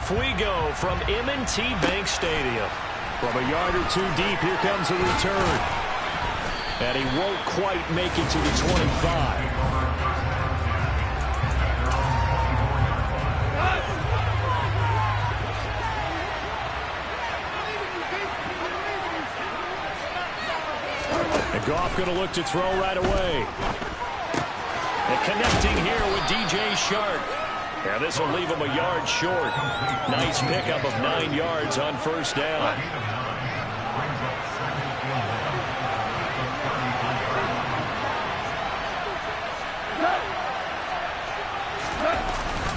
Off we go from M&T Bank Stadium. From a yard or two deep, here comes a return. And he won't quite make it to the 25. And Goff going to look to throw right away. And connecting here with DJ Chark. Yeah, this will leave him a yard short. Nice pickup of 9 yards on first down.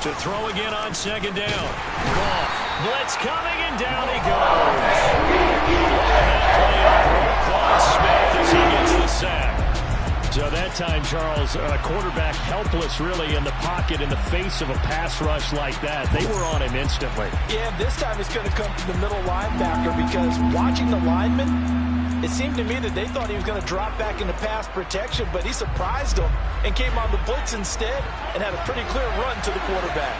To throw again on second down. Goff, blitz coming, and down he goes. That play off Roquan Smith as he gets the sack. So that time, Charles, a quarterback helpless really in the pocket in the face of a pass rush like that. They were on him instantly. Yeah, this time it's going to come from the middle linebacker because watching the lineman, it seemed to me that they thought he was going to drop back into pass protection, but he surprised them and came on the blitz instead and had a pretty clear run to the quarterback.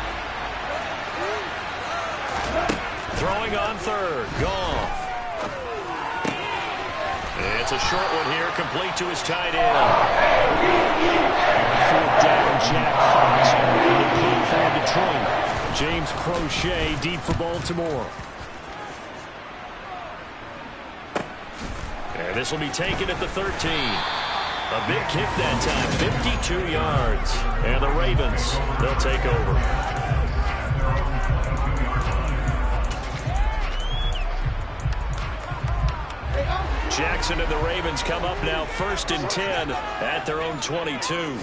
Throwing on third, Goff. It's a short one here, complete to his tight end. Fourth down, Jack Fox. Complete for Detroit. James Prochet deep for Baltimore. And this will be taken at the 13. A big kick that time, 52 yards. And the Ravens, they'll take over. Jackson and the Ravens come up now 1st and 10 at their own 22.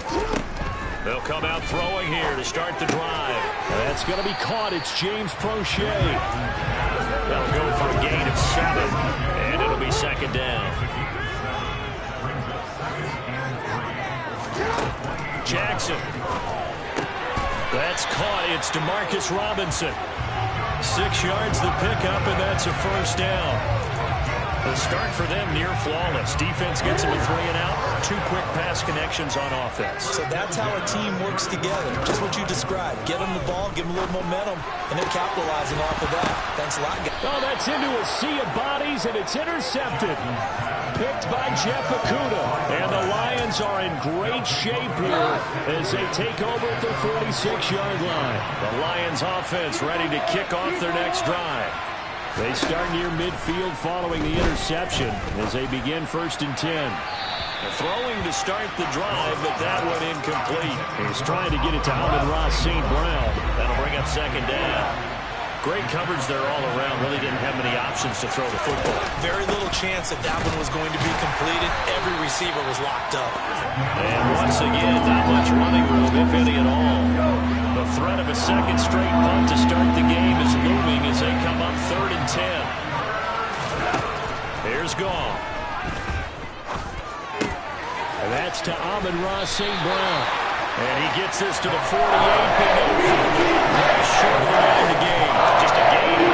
They'll come out throwing here to start the drive. That's going to be caught. It's James Prochet. They'll go for a gain of 7, and it'll be second down. Jackson. That's caught. It's Demarcus Robinson. 6 yards the pickup, and that's a first down. The start for them near flawless. Defense gets them a 3 and out. 2 quick pass connections on offense. So that's how a team works together. Just what you described. Get them the ball, give them a little momentum, and they're capitalizing off of that. Thanks a lot, guys. Oh, that's into a sea of bodies, and it's intercepted. Picked by Jeff Okudah. And the Lions are in great shape here as they take over at their 46-yard line. The Lions offense ready to kick off their next drive. They start near midfield following the interception as they begin 1st and 10. Throwing to start the drive, but that went incomplete. He's trying to get it to Amon-Ra St. Brown. That'll bring up second down. Great coverage there all around. Really didn't have many options to throw the football. Very little chance that that one was going to be completed. Every receiver was locked up. And once again, not much running room, if any at all. The threat of a second straight punt to start the game is looming as they come up 3rd and 10. Here's Goff. And that's to Amon-Ra St. Brown. And he gets this to the 48, but no further. Short of the end of the game. Just a gain.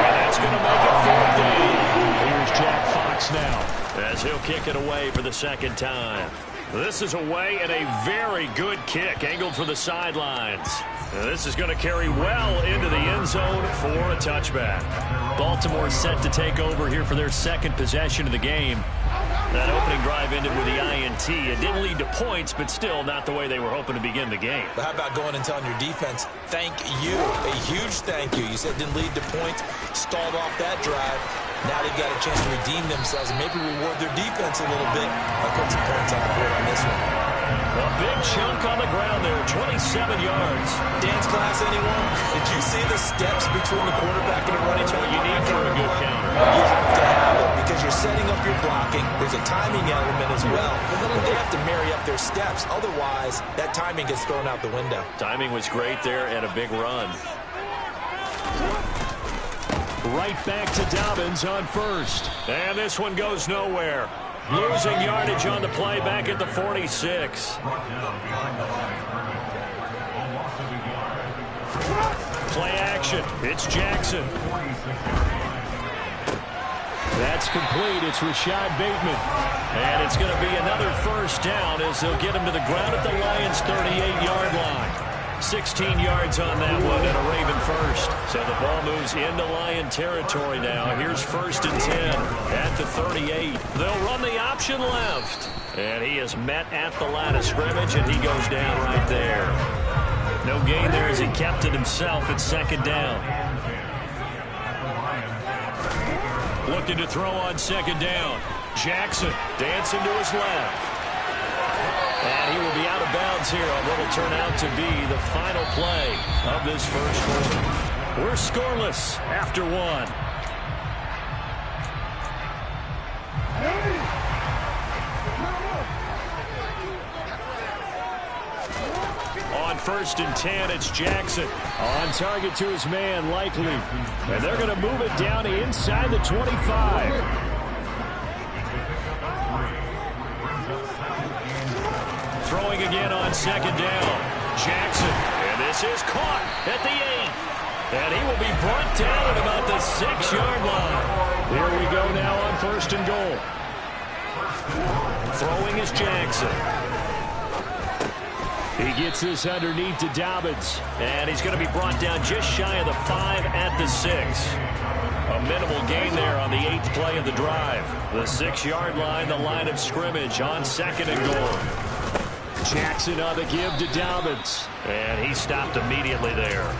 And that's going to make it 4th down. Here's Jack Fox now as he'll kick it away for the second time. This is away and a very good kick angled for the sidelines. This is going to carry well into the end zone for a touchback. Baltimore set to take over here for their second possession of the game. That opening drive ended with the INT. It didn't lead to points, but still not the way they were hoping to begin the game. But how about going and telling your defense, thank you, a huge thank you. You said it didn't lead to points, stalled off that drive. Now they've got a chance to redeem themselves and maybe reward their defense a little bit by putting some points on the board on this one. A big chunk on the ground there, 27 yards. Dance class, anyone? Did you see the steps between the quarterback and the running back? You need for a good counter. You have to have it because you're setting up your blocking. There's a timing element as well. But they have to marry up their steps. Otherwise, that timing gets thrown out the window. Timing was great there and a big run. Right back to Dobbins on first. And this one goes nowhere. Losing yardage on the play back at the 46. Play action. It's Jackson. That's complete. It's Rashad Bateman. And it's going to be another first down as they'll get him to the ground at the Lions' 38-yard line. 16 yards on that one and a Raven first. moves into Lion territory now. Here's 1st and 10 at the 38. They'll run the option left. And he is met at the line of scrimmage, and he goes down right there. No gain there as he kept it himself at 2nd down. Looking to throw on 2nd down. Jackson dancing to his left. And he will be out of bounds here on what will turn out to be the final play of this first quarter. We're scoreless after 1. On 1st and 10, it's Jackson. On target to his man, Likely. And they're going to move it down inside the 25. Throwing again on 2nd down. Jackson. And this is caught at the 8. And he will be brought down at about the 6-yard line. Here we go now on 1st and goal. Throwing is Jackson. He gets this underneath to Dobbins. And he's going to be brought down just shy of the 5 at the 6. A minimal gain there on the 8th play of the drive. The 6-yard line, the line of scrimmage on 2nd and goal. Jackson on the give to Dobbins. And he stopped immediately there.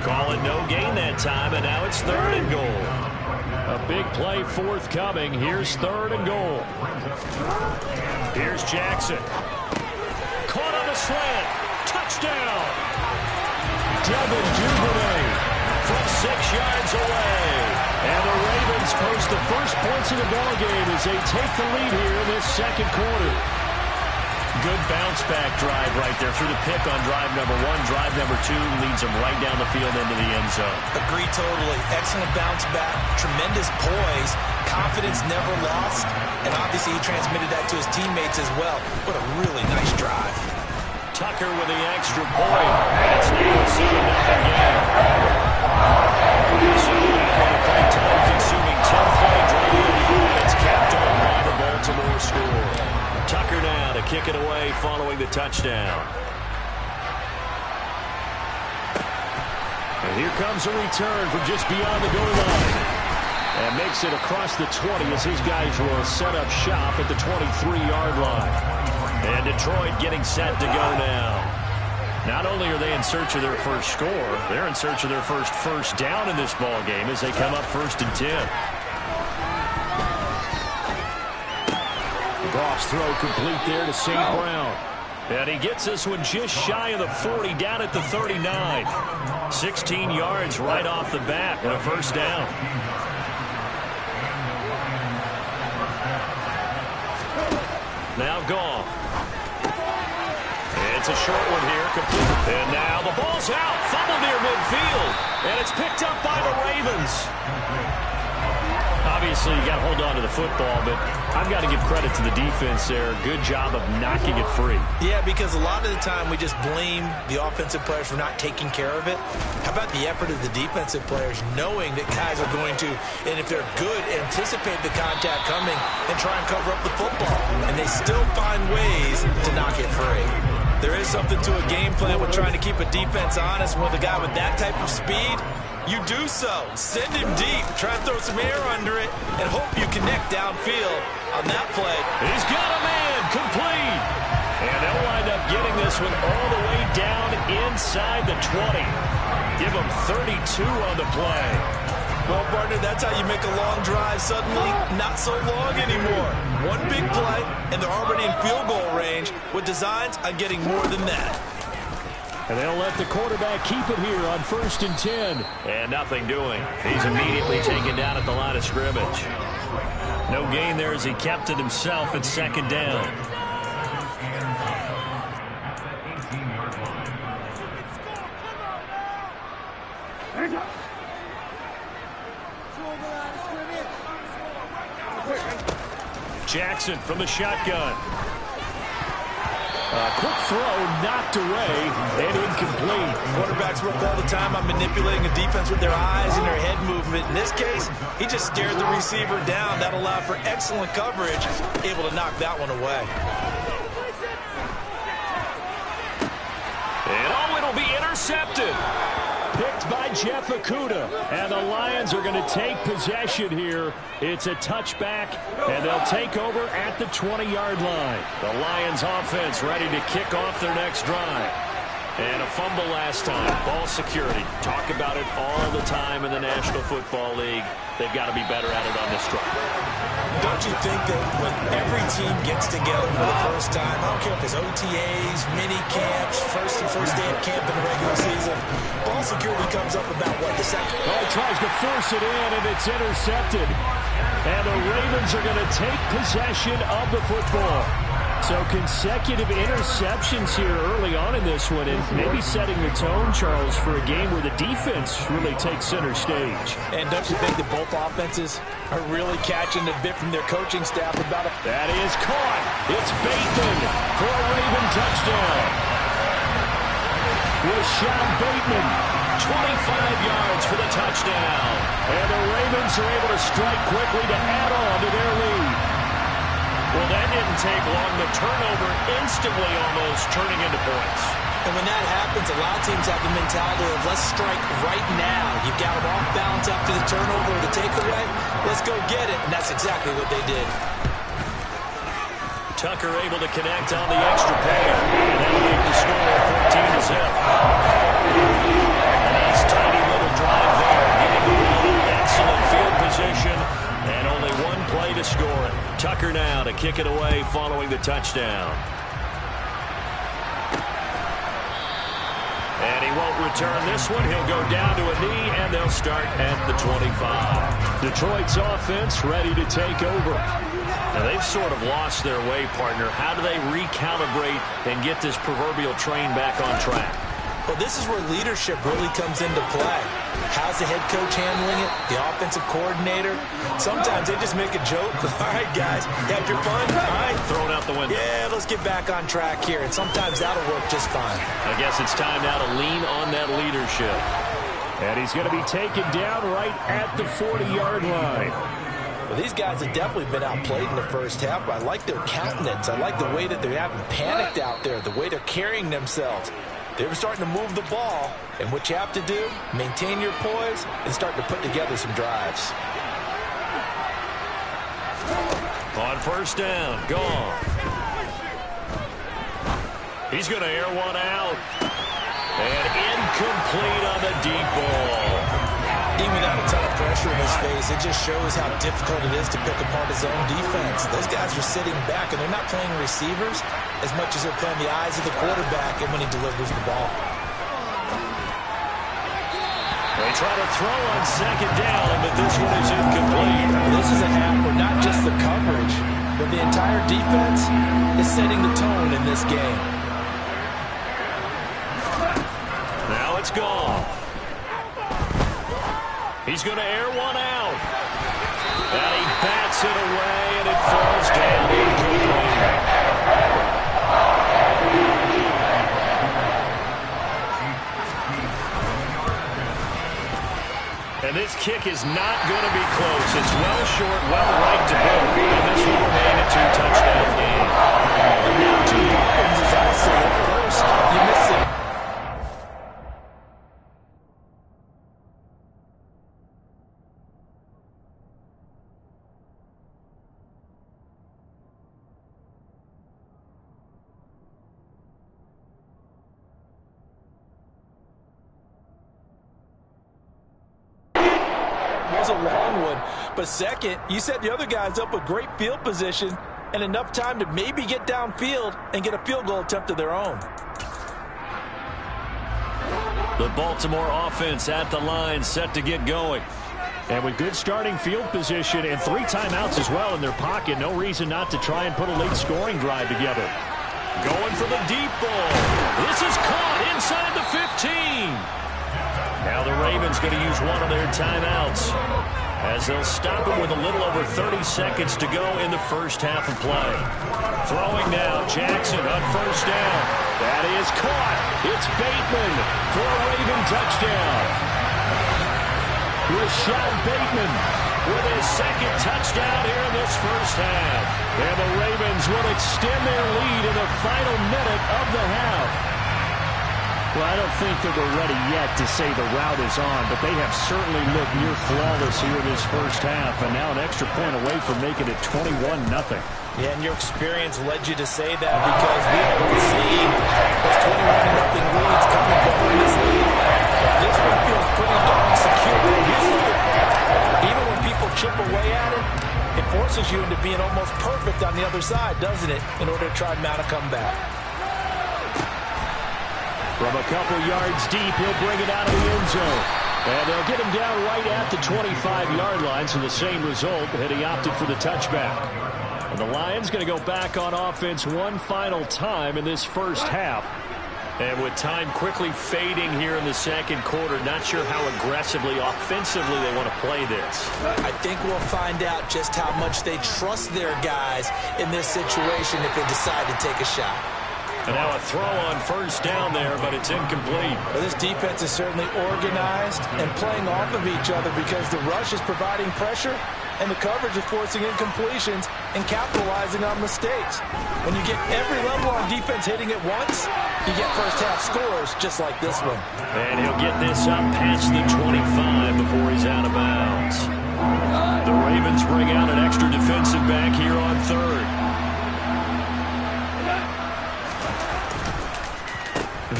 Calling no gain that time, and now it's 3rd and goal. A big play forthcoming. Here's 3rd and goal. Here's Jackson. Caught on the slant. Touchdown. Devin Duvernay from 6 yards away. And the Ravens post the first points of the ballgame as they take the lead here in this 2nd quarter. Good bounce-back drive right there through the pick on drive number 1. Drive number 2 leads them right down the field into the end zone. Agree totally. Excellent bounce-back. Tremendous poise. Confidence never lost. And obviously he transmitted that to his teammates as well. What a really nice drive. Tucker with the extra point. It's now a 7-0 game. So that one play time-consuming 10-play drive. It's capped off by the Baltimore score. Tucker now to kick it away following the touchdown. And here comes a return from just beyond the goal line. And makes it across the 20 as his guys will set up shop at the 23-yard line. And Detroit getting set to go now. Not only are they in search of their first score, they're in search of their first down in this ball game as they come up 1st and 10. Goff's throw complete there to St. Brown. And he gets this one just shy of the 40, down at the 39. 16 yards right off the bat and a 1st down. Now Goff. It's a short one here, complete. And now the ball's out, fumbled near midfield. And it's picked up by the Ravens. Obviously, you got to hold on to the football, but I've got to give credit to the defense there. Good job of knocking it free. Yeah, because a lot of the time we just blame the offensive players for not taking care of it. How about the effort of the defensive players knowing that guys are going to, and if they're good, anticipate the contact coming and try and cover up the football. And they still find ways to knock it free. There is something to a game plan with trying to keep a defense honest. With a guy with that type of speed, you do so. Send him deep. Try and throw some air under it and hope you connect downfield on that play. He's got a man complete. And they'll wind up getting this one all the way down inside the 20. Give him 32 on the play. Well, partner, that's how you make a long drive suddenly not so long anymore. One big play, and they're already in field goal range with designs on getting more than that. And they'll let the quarterback keep it here on 1st and 10. And nothing doing. He's immediately taken down at the line of scrimmage. No gain there as he kept it himself at 2nd down. Jackson from the shotgun. Quick throw, knocked away, and incomplete. Quarterbacks work all the time on manipulating a defense with their eyes and their head movement. In this case, he just stared the receiver down. That allowed for excellent coverage, able to knock that one away. And it'll be intercepted. Picked blocked by Jeff Okudah. And the Lions are going to take possession here. It's a touchback, and they'll take over at the 20-yard line. The Lions offense ready to kick off their next drive. And a fumble last time. Ball security. Talk about it all the time in the National Football League. They've got to be better at it on this drive. Don't you think that when every team gets together for the first time, I don't care if it's OTAs, mini camps, first day of camp in the regular season, ball security comes up about, what, the second? Oh, he tries to force it in, and it's intercepted. And the Ravens are going to take possession of the football. So consecutive interceptions here early on in this one, and maybe setting the tone, Charles, for a game where the defense really takes center stage. And don't you think that both offenses are really catching a bit from their coaching staff about it? That is caught. It's Bateman for a Raven touchdown. Rashad Bateman, 25 yards for the touchdown. And the Ravens are able to strike quickly to add on to their lead. Well, that didn't take long. The turnover instantly almost turning into points. And when that happens, a lot of teams have the mentality of, let's strike right now. You've got them off balance after the turnover or the takeaway. Let's go get it. And that's exactly what they did. Tucker able to connect on the extra point. And that'll make the score 14-0. A nice tiny little drive there. Getting the ball in excellent field position. And only one play to score it. Tucker now to kick it away following the touchdown. And he won't return this one. He'll go down to a knee, and they'll start at the 25. Detroit's offense ready to take over. Now, they've sort of lost their way, partner. How do they recalibrate and get this proverbial train back on track? Well, this is where leadership really comes into play. How's the head coach handling it? The offensive coordinator? Sometimes they just make a joke. All right, guys, had your fun? All right. Thrown out the window. Yeah, let's get back on track here. And sometimes that'll work just fine. I guess it's time now to lean on that leadership. And he's going to be taken down right at the 40-yard line. Well, these guys have definitely been outplayed in the first half, but I like their countenance. I like the way that they haven't panicked out there, the way they're carrying themselves. They're starting to move the ball, and what you have to do, maintain your poise and start to put together some drives. On first down, gone. He's going to air one out. And incomplete on the deep ball. Even without a ton of pressure in his face, it just shows how difficult it is to pick apart his own defense. Those guys are sitting back, and they're not playing receivers as much as they're playing the eyes of the quarterback and when he delivers the ball. They try to throw on second down, but this one is incomplete. This is a half where not just the coverage, but the entire defense is setting the tone in this game. Now it's gone. He's going to air one out. And he bats it away, and it falls down incomplete. And this kick is not going to be close. It's well short, well right to go. And this will remain a two-touchdown game. Now two problems is also, of course, you miss it. Was a long one, but second, you set the other guys up with great field position and enough time to maybe get downfield and get a field goal attempt of their own. The Baltimore offense at the line, set to get going. And with good starting field position and 3 timeouts as well in their pocket, no reason not to try and put a late scoring drive together. Going for the deep ball. This is caught inside the 15. Now the Ravens going to use one of their timeouts as they'll stop him with a little over 30 seconds to go in the first half of play. Throwing now, Jackson on first down. That is caught. It's Bateman for a Raven touchdown. Rashad Bateman with his second touchdown here in this first half. And the Ravens will extend their lead in the final minute of the half. Well, I don't think that we're ready yet to say the route is on, but they have certainly looked near flawless here in this first half, and now an extra point away from making it 21-0. Yeah, and your experience led you to say that because we have been seeing those 21-0 leads come and go in this league. This one feels pretty darn secure. Even when people chip away at it, it forces you into being almost perfect on the other side, doesn't it, in order to try and mount a comeback. From a couple yards deep, he'll bring it out of the end zone. And they'll get him down right at the 25-yard line, so the same result, had he opted for the touchback. And the Lions going to go back on offense one final time in this first half. And with time quickly fading here in the second quarter, not sure how aggressively, offensively they want to play this. I think we'll find out just how much they trust their guys in this situation if they decide to take a shot. And now a throw on first down there, but it's incomplete. Well, this defense is certainly organized and playing off of each other because the rush is providing pressure and the coverage is forcing incompletions and capitalizing on mistakes. When you get every level on defense hitting at once, you get first-half scores just like this one. And he'll get this up past the 25 before he's out of bounds. The Ravens bring out an extra defensive back here on third.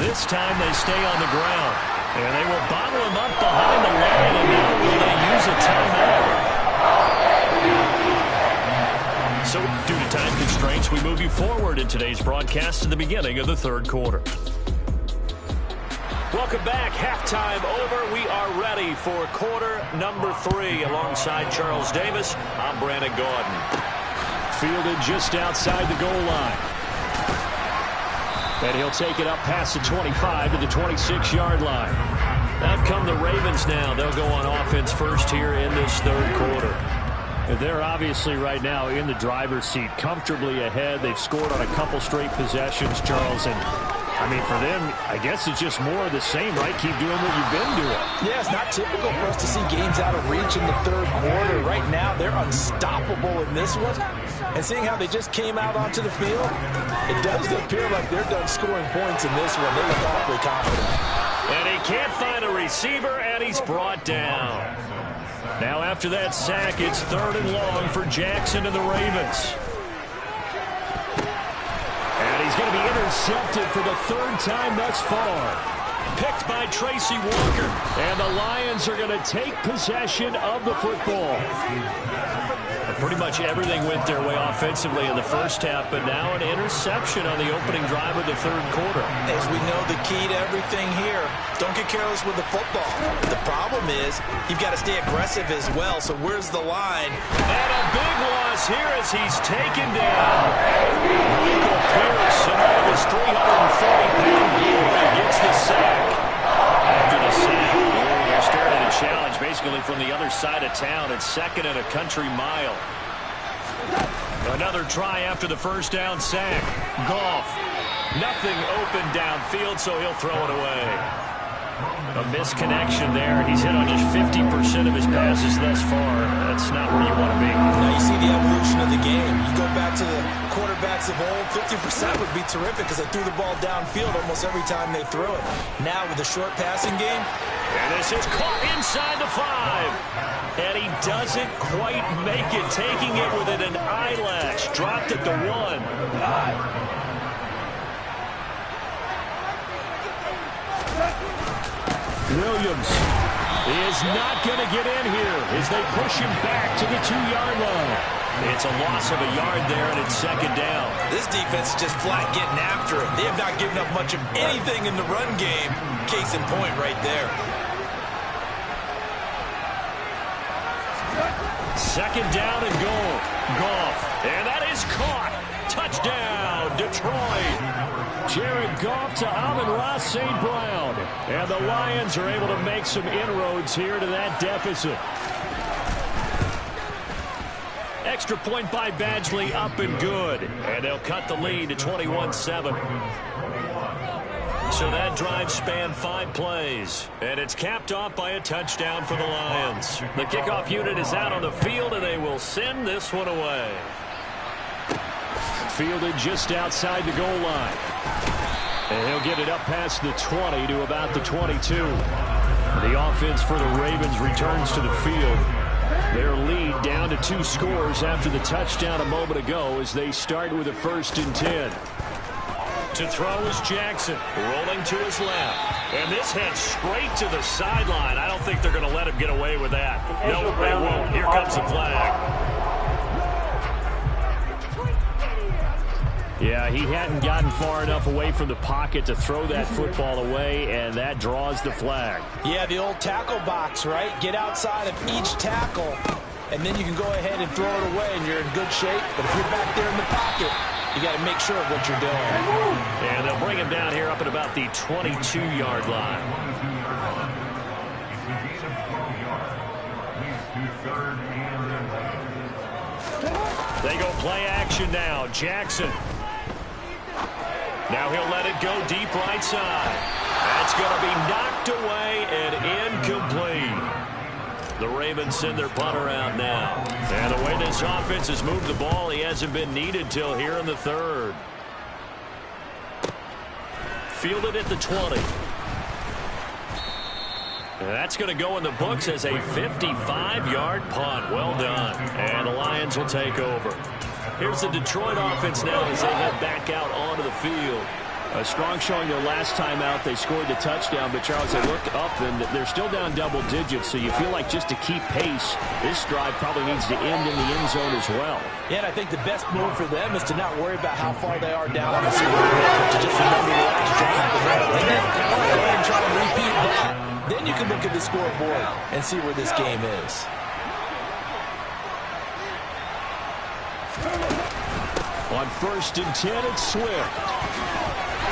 This time they stay on the ground. And they will bottle him up behind the line, and now will they use a timeout? So, due to time constraints, we move you forward in today's broadcast to the beginning of the third quarter. Welcome back. Halftime over. We are ready for quarter number 3. Alongside Charles Davis, I'm Brandon Gaudin. Fielded just outside the goal line. And he'll take it up past the 25 to the 26-yard line. Out come the Ravens now. They'll go on offense first here in this third quarter. They're obviously right now in the driver's seat, comfortably ahead. They've scored on a couple straight possessions, Charles. And, I mean, for them, I guess it's just more of the same, right? Keep doing what you've been doing. Yeah, it's not typical for us to see games out of reach in the third quarter. Right now, they're unstoppable in this one. And seeing how they just came out onto the field, it does appear like they're done scoring points in this one. They look awfully confident. And he can't find a receiver, and he's brought down. Now after that sack, it's third and long for Jackson and the Ravens. And he's going to be intercepted for the third time thus far. Picked by Tracy Walker. And the Lions are going to take possession of the football. Pretty much everything went their way offensively in the first half, but now an interception on the opening drive of the third quarter. As we know, the key to everything here, don't get careless with the football. The problem is you've got to stay aggressive as well, so where's the line? And a big loss here as he's taken down. Michael Pierce, and all of his 340-pound glory, gets the sack. After the sack, they're staring at a challenge basically from the other side of town. It's second and a country mile. Another try after the first down sack. Goff. Nothing open downfield, so he'll throw it away. A misconnection there. He's hit on just 50% of his passes thus far. That's not where you want to be. Now you see the evolution of the game. You go back to the quarterbacks of old, 50% would be terrific because they threw the ball downfield almost every time they threw it. Now with the short passing game. And this is caught inside the 5. And he doesn't quite make it, taking it within an eyelash. Dropped at the 1. Williams is not going to get in here as they push him back to the 2-yard line. It's a loss of a yard there, and it's second down. This defense is just flat getting after it. They have not given up much of anything in the run game. Case in point right there. Second down and goal. Goff. And that is caught. Touchdown, Detroit. Jared Goff to Amon-Ra St. Brown. And the Lions are able to make some inroads here to that deficit. Extra point by Badgley, up and good. And they'll cut the lead to 21-7. So that drive spanned 5 plays. And it's capped off by a touchdown for the Lions. The kickoff unit is out on the field, and they will send this one away. Fielded just outside the goal line. And he'll get it up past the 20 to about the 22. The offense for the Ravens returns to the field. Their lead down to 2 scores after the touchdown a moment ago as they start with a 1st and 10. To throw is Jackson, rolling to his left. And this heads straight to the sideline. I don't think they're going to let him get away with that. No, they won't. Here comes the flag. Yeah, he hadn't gotten far enough away from the pocket to throw that football away, and that draws the flag. Yeah, the old tackle box, right? Get outside of each tackle, and then you can go ahead and throw it away, and you're in good shape. But if you're back there in the pocket, you got to make sure of what you're doing. And they'll bring him down here up at about the 22-yard line. They go play action now. Jackson. Now he'll let it go deep right side. That's going to be knocked away and incomplete. The Ravens send their punter out now. And the way this offense has moved the ball, he hasn't been needed till here in the 3rd. Fielded at the 20. And that's going to go in the books as a 55-yard punt. Well done. And the Lions will take over. Here's the Detroit offense now as they head back out onto the field. A strong showing their last time out. They scored the touchdown, but Charles, they look up and they're still down double digits, so you feel like just to keep pace, this drive probably needs to end in the end zone as well. Yeah, and I think the best move for them is to not worry about how far they are down on the scoreboard, but to just remember the last drive. And then go ahead and try to repeat that. Then you can look at the scoreboard and see where this game is. On 1st and 10, it's Swift.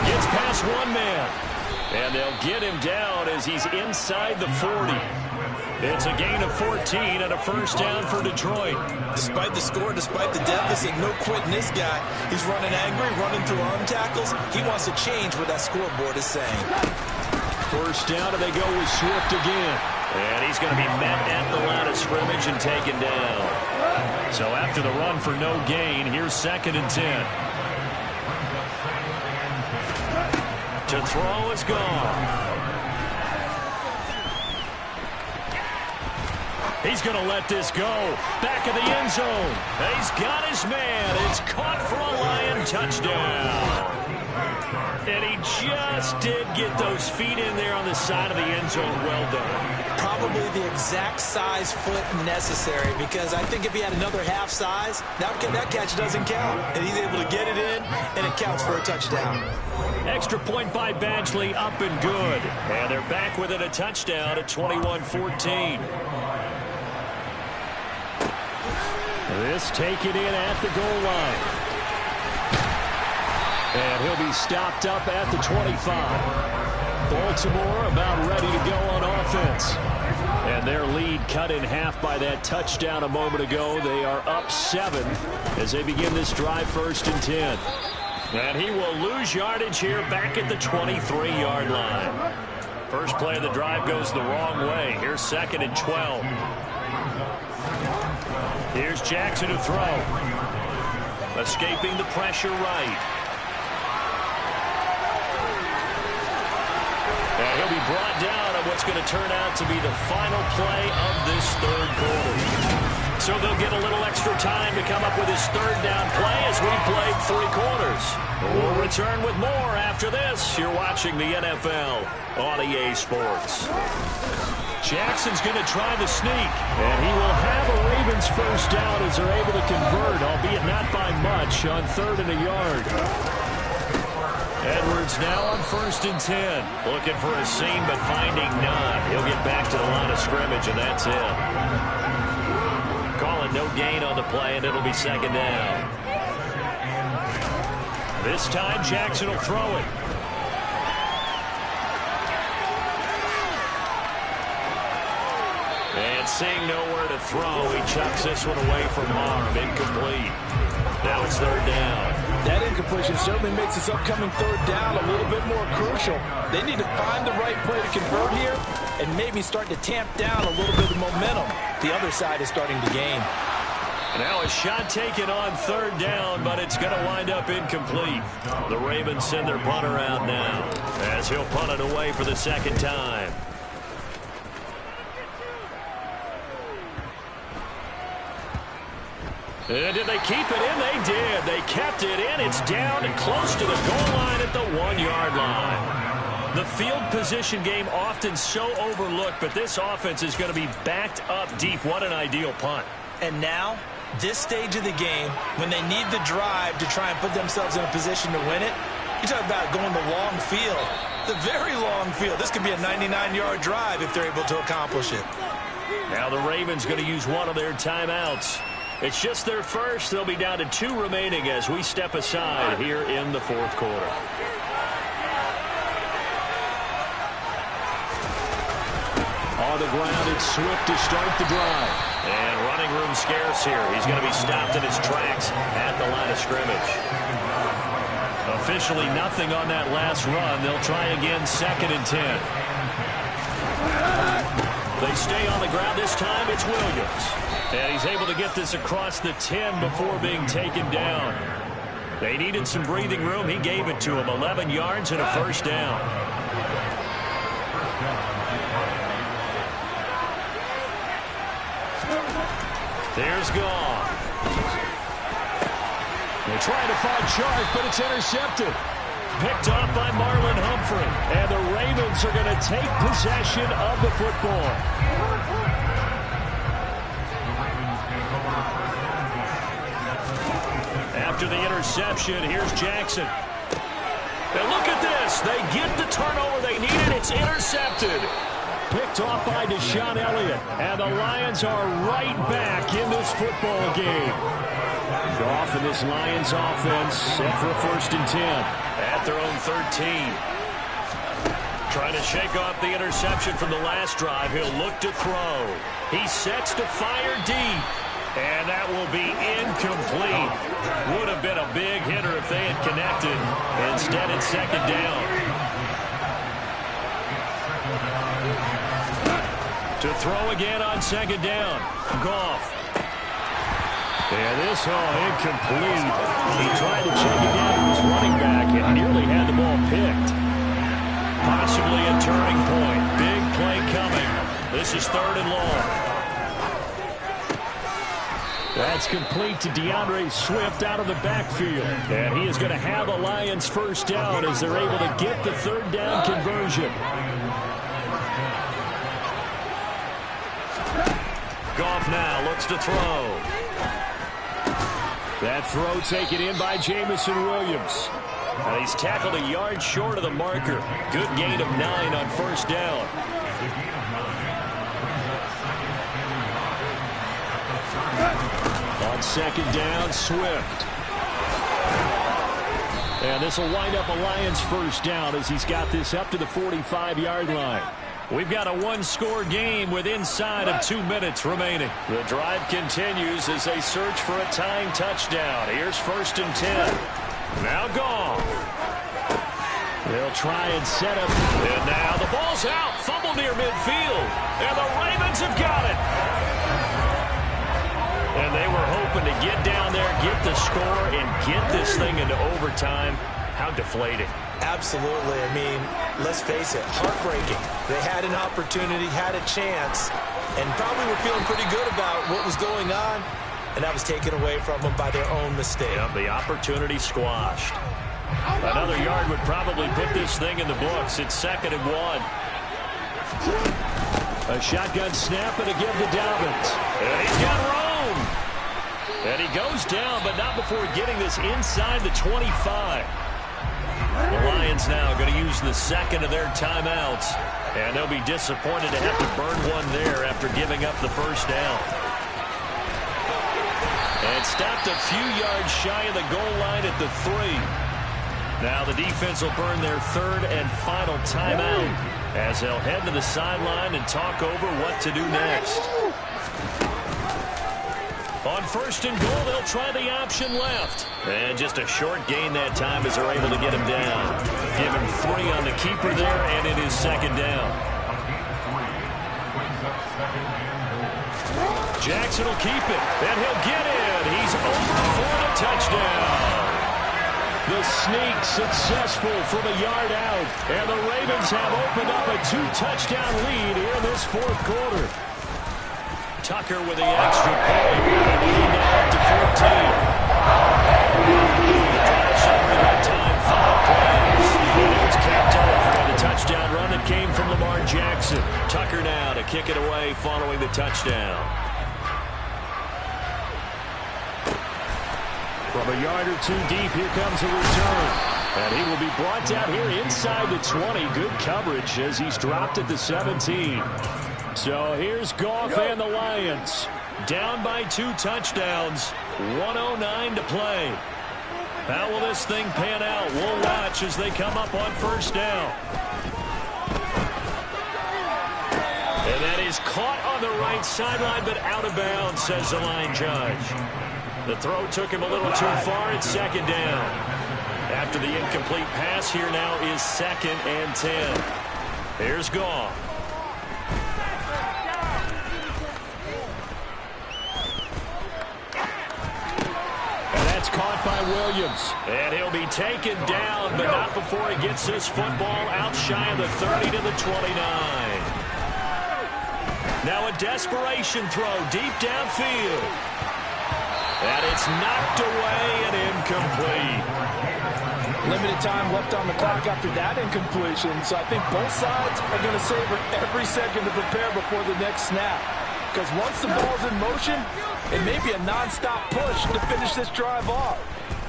Gets past one man. And they'll get him down as he's inside the 40. It's a gain of 14 and a 1st down for Detroit. Despite the score, despite the deficit, no quitting this guy. He's running angry, running through arm tackles. He wants to change what that scoreboard is saying. 1st down, and they go with Swift again. And he's going to be met at the line of scrimmage and taken down. So after the run for no gain, here's 2nd and 10. To throw is gone. He's going to let this go. Back of the end zone. He's got his man. It's caught for a Lion touchdown. And he just did get those feet in there on the side of the end zone. Well done. Probably the exact size foot necessary, because I think if he had another half size, that catch doesn't count. And he's able to get it in, and it counts for a touchdown. Extra point by Badgley, up and good. And they're back within a touchdown at 21-14. This taken in at the goal line. And he'll be stopped up at the 25. Baltimore about ready to go on offense. And their lead cut in half by that touchdown a moment ago. They are up 7 as they begin this drive 1st and 10. And he will lose yardage here back at the 23-yard line. First play of the drive goes the wrong way. Here's 2nd and 12. Here's Jackson to throw. Escaping the pressure right. And he'll be brought down on what's going to turn out to be the final play of this 3rd quarter. So they'll get a little extra time to come up with his 3rd down play as we played 3 quarters. We'll return with more after this. You're watching the NFL on EA Sports. Jackson's going to try the sneak, and he will have a Ravens 1st down as they're able to convert, albeit not by much, on 3rd and a yard. Edwards now on 1st and 10. Looking for a seam, but finding none. He'll get back to the line of scrimmage, and that's it. Calling no gain on the play, and it'll be 2nd down. This time, Jackson will throw it. And seeing nowhere to throw, he chucks this one away from harm. Incomplete. Now it's 3rd down. That incompletion certainly makes this upcoming 3rd down a little bit more crucial. They need to find the right play to convert here and maybe start to tamp down a little bit of momentum the other side is starting to gain. Now a shot taken on third down, but it's going to wind up incomplete. The Ravens send their punter out now as he'll punt it away for the second time. And did they keep it in? They did. They kept it in. It's down and close to the goal line at the 1-yard line. The field position game often so overlooked, but this offense is going to be backed up deep. What an ideal punt. And now, this stage of the game, when they need the drive to try and put themselves in a position to win it, you talk about going the long field, the very long field. This could be a 99-yard drive if they're able to accomplish it. Now the Ravens going to use one of their timeouts. It's just their first. They'll be down to 2 remaining as we step aside here in the fourth quarter. On the ground, it's Swift to start the drive. And running room scarce here. He's going to be stopped in his tracks at the line of scrimmage. Officially nothing on that last run. They'll try again, 2nd and 10. They stay on the ground. This time it's Williams. And he's able to get this across the 10 before being taken down. They needed some breathing room. He gave it to him. 11 yards and a first down. There's Goff. They're trying to find Chark, but it's intercepted. Picked off by Marlon Humphrey. And the Ravens are going to take possession of the football. After the interception, here's Jackson. And look at this. They get the turnover they needed. It's intercepted. Picked off by Deshaun Elliott. And the Lions are right back in this football game. Goff in this Lions offense set for a 1st and 10. At their own 13. Trying to shake off the interception from the last drive. He'll look to throw. He sets to fire deep. And that will be incomplete. Would have been a big hitter if they had connected. Instead, it's 2nd down. To throw again on 2nd down. Goff. And this incomplete. He tried to check it down. He was running back and nearly had the ball picked. Possibly a turning point. Big play coming. This is 3rd and long. That's complete to DeAndre Swift out of the backfield. And he is going to have the Lions first down as they're able to get the 3rd down conversion. Goff now looks to throw. That throw taken in by Jameson Williams. And he's tackled a yard short of the marker. Good gain of 9 on 1st down. On 2nd down, Swift. And this will wind up a Lions first down as he's got this up to the 45-yard line. We've got a 1-score game with inside of 2 minutes remaining. The drive continues as they search for a tying touchdown. Here's 1st and 10. Now Goff. They'll try and set up. And now the ball's out. Fumble near midfield. And the Ravens have got it. And they were hoping to get down there, get the score, and get this thing into overtime. How deflating. Absolutely. I mean, let's face it, heartbreaking. They had an opportunity, had a chance, and probably were feeling pretty good about what was going on, and that was taken away from them by their own mistake. Yep, the opportunity squashed. Another yard would probably put this thing in the books. It's 2nd and 1. A shotgun snap and a give to Dobbins. And he's got room. And he goes down, but not before getting this inside the 25. The Lions now going to use the 2nd of their timeouts. And they'll be disappointed to have to burn one there after giving up the first down. And stopped a few yards shy of the goal line at the 3. Now the defense will burn their 3rd and final timeout as they'll head to the sideline and talk over what to do next. On 1st and goal, they'll try the option left. And just a short gain that time as they're able to get him down. Give him 3 on the keeper there, and it is 2nd down. Jackson will keep it, and he'll get in. He's over for the touchdown. The sneak successful from a yard out, and the Ravens have opened up a 2-touchdown lead here in this fourth quarter. Tucker with the extra point, and he now up to 14. The drive summary that time, 5 plays, and it was capped off by the touchdown run that came from Lamar Jackson. Tucker now to kick it away following the touchdown. From a yard or two deep, here comes a return. And he will be brought down here inside the 20. Good coverage as he's dropped at the 17. So here's Goff and the Lions. Down by 2 touchdowns. 1:09 to play. How will this thing pan out? We'll watch as they come up on first down. And that is caught on the right sideline, but out of bounds, says the line judge. The throw took him a little too far. It's second down. After the incomplete pass, here now is 2nd and 10. Here's Goff. And that's caught by Williams. And he'll be taken down, but not before he gets this football out shy of the 30 to the 29. Now a desperation throw deep downfield. And it's knocked away and incomplete. Limited time left on the clock after that incompletion, so I think both sides are going to savor every second to prepare before the next snap. Because once the ball's in motion, it may be a non-stop push to finish this drive off.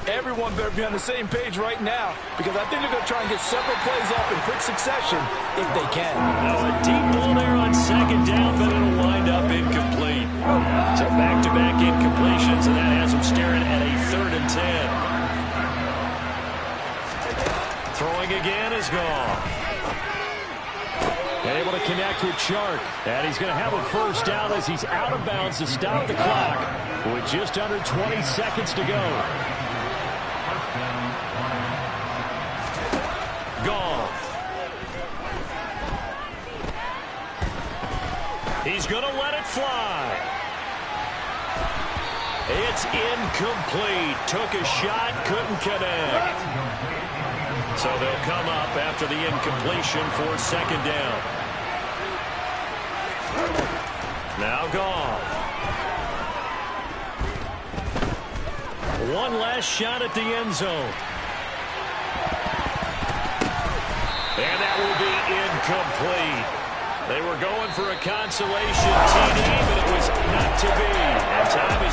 Everyone better be on the same page right now, because I think they're going to try and get several plays off in quick succession if they can. Now a deep ball there on second down, but it'll wind up incomplete. So back-to-back incompletions, and that has them staring at a 3rd and 10. Throwing again is Goff. Able to connect with Chark. And he's going to have a first down as he's out of bounds to stop the clock with just under 20 seconds to go. Goff. He's going to let it fly. It's incomplete. Took a shot, couldn't connect. So they'll come up after the incompletion for second down. Now Goff. One last shot at the end zone. And that will be incomplete. They were going for a consolation TD, but it was not to be. And time is